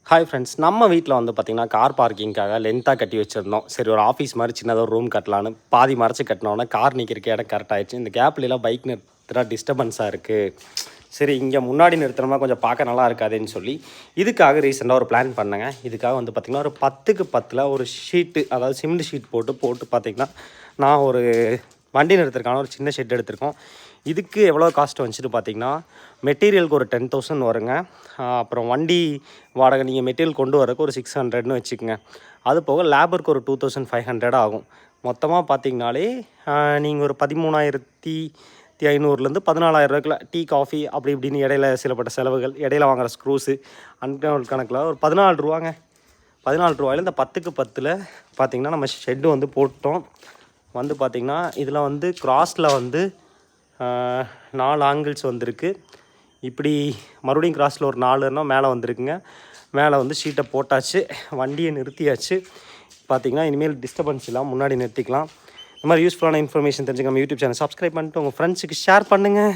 Hi friends, நம்ம வீட்டில் வந்து பார்த்திங்கன்னா கார் பார்க்கிங்காக லென்த்தாக கட்டி வச்சுருந்தோம். சரி, ஒரு ஆஃபீஸ் மாதிரி சின்னதாக ஒரு ரூம் கட்டலான்னு பாதி மறைச்சி கட்டினோன்னே கார் நிற்கிறக்கு இடம் கரெக்ட் ஆகிடுச்சு. இந்த கேப்லாம் பைக் நிறுத்துறா டிஸ்டர்பன்ஸாக இருக்குது. சரி, இங்கே முன்னாடி நிறுத்துறோம்னா கொஞ்சம் பார்க்க நல்லா இருக்காதுன்னு சொல்லி இதுக்காக ரீசெண்டாக ஒரு பிளான் பண்ணேங்க. இதுக்காக வந்து பார்த்திங்கன்னா ஒரு 10க்கு 10 ஒரு ஷீட்டு, அதாவது சிமெண்ட் ஷீட் போட்டு பார்த்திங்கன்னா நான் ஒரு வண்டி நிறுத்துறதுக்கான ஒரு சின்ன ஷெட் எடுத்திருக்கோம். இதுக்கு எவ்வளோ காஸ்ட் வந்துச்சுட்டு பார்த்திங்கன்னா மெட்டீரியலுக்கு ஒரு 10,000 வருங்க. அப்புறம் வண்டி வாடகை நீங்கள் மெட்டீரியல் கொண்டு வரக்கு ஒரு 600ன்னு வச்சுக்கோங்க. அது போக லேபருக்கு ஒரு 2500 ஆகும். மொத்தமாக பார்த்திங்கனாலே நீங்கள் ஒரு 13,500லேருந்து 14,000 டீ காஃபி அப்படி இப்படின்னு இடையில சிலப்பட்ட செலவுகள், இடையில வாங்குகிற ஸ்க்ரூஸு அன்கவுண்ட் கணக்கில் ஒரு 14 ரூபாங்க. 14 ரூபாயில் இந்த 10க்கு 10 பார்த்திங்கன்னா நம்ம ஷெட்டு வந்து போட்டோம். வந்து பார்த்திங்கன்னா இதில் வந்து கிராஸில் வந்து 4 ஆங்கிள்ஸ் வந்திருக்கு. இப்படி மறுபடியும் கிராஸில் ஒரு 4ன்னா மேலே வந்திருக்குங்க. மேலே வந்து ஷீட்டை போட்டாச்சு, வண்டியை நிறுத்தியாச்சு. பார்த்திங்கன்னா இனிமேல் டிஸ்டர்பன்ஸ் இல்லாமல் முன்னாடி நிறுத்திக்கலாம். இந்த மாதிரி யூஸ்ஃபுல்லான இன்ஃபர்மேஷன் தெரிஞ்சுக்க நம்ம யூடியூப் சேனல் சப்ஸ்கிரைப் பண்ணிட்டு உங்கள் ஃப்ரெண்ட்ஸுக்கு ஷேர் பண்ணுங்கள்.